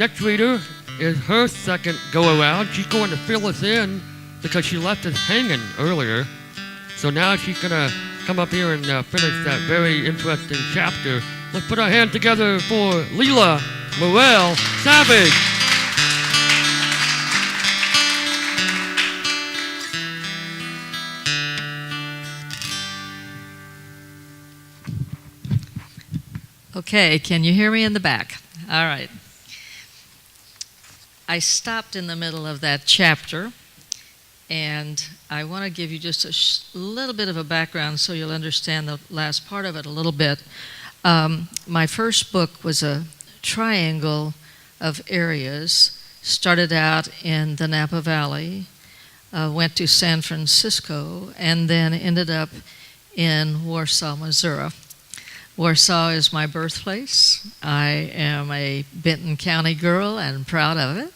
next reader is her second go-around. She's going to fill us in because she left us hanging earlier. So now she's going to come up here and finish that very interesting chapter. Let's put our hands together for Lela Merrell Savage. Okay, can you hear me in the back? All right. I stopped in the middle of that chapter, and I want to give you just a little bit of a background so you'll understand the last part of it a little bit. My first book was a triangle of areas. Started out in the Napa Valley, went to San Francisco, and then ended up in Warsaw, Missouri. Warsaw is my birthplace. I am a Benton County girl and proud of it.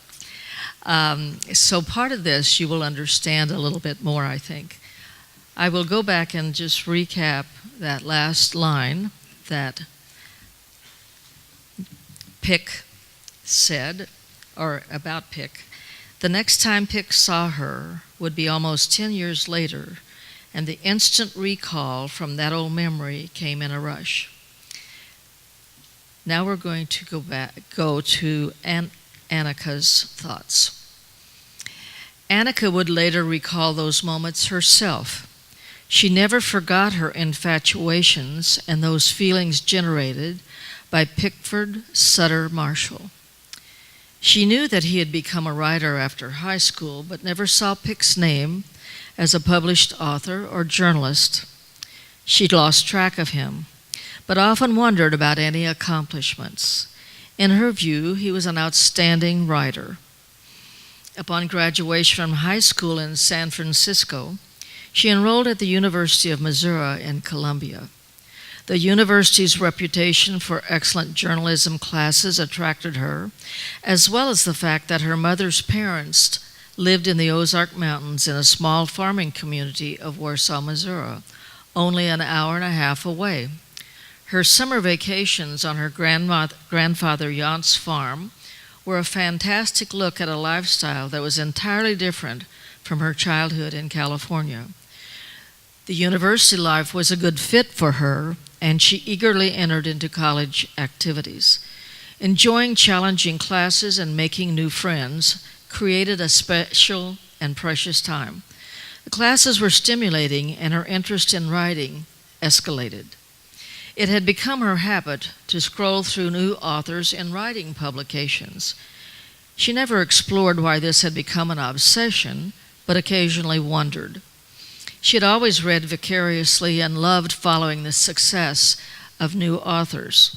So part of this you will understand a little bit more, I think. I will go back and just recap that last line that Pick said, or about Pick. The next time Pick saw her would be almost 10 years later, and the instant recall from that old memory came in a rush. Now we're going to go to Annika's thoughts. Annika would later recall those moments herself. She never forgot her infatuations and those feelings generated by Pickford Sutter Marshall. She knew that he had become a writer after high school, but never saw Pick's name as a published author or journalist. She'd lost track of him, but often wondered about any accomplishments. In her view, he was an outstanding writer. Upon graduation from high school in San Francisco, she enrolled at the University of Missouri in Columbia. The university's reputation for excellent journalism classes attracted her, as well as the fact that her mother's parents lived in the Ozark Mountains in a small farming community of Warsaw, Missouri, only an hour and a half away. Her summer vacations on her grandfather Jan's farm were a fantastic look at a lifestyle that was entirely different from her childhood in California. The university life was a good fit for her, and she eagerly entered into college activities. Enjoying challenging classes and making new friends created a special and precious time. The classes were stimulating, and her interest in writing escalated. It had become her habit to scroll through new authors and writing publications. She never explored why this had become an obsession, but occasionally wondered. She had always read vicariously and loved following the success of new authors.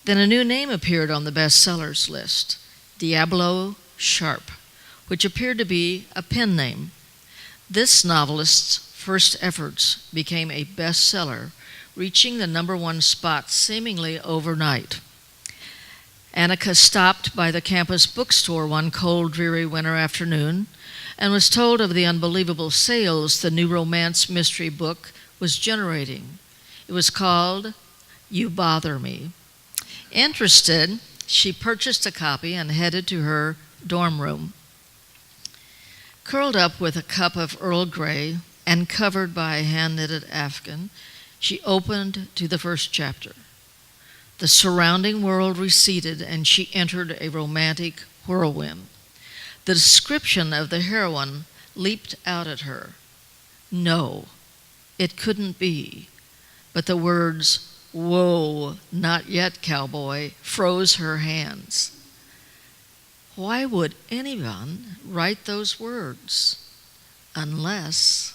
Then a new name appeared on the bestsellers list, Diablo Sharp, which appeared to be a pen name. This novelist's first efforts became a bestseller, reaching the #1 spot seemingly overnight. Annika stopped by the campus bookstore one cold, dreary winter afternoon and was told of the unbelievable sales the new romance mystery book was generating. It was called You Bother Me. Interested, she purchased a copy and headed to her dorm room. Curled up with a cup of Earl Grey and covered by a hand-knitted afghan, she opened to the first chapter. The surrounding world receded, and she entered a romantic whirlwind. The description of the heroine leaped out at her. No, it couldn't be. But the words, "Whoa, not yet, cowboy," froze her hands. Why would anyone write those words? Unless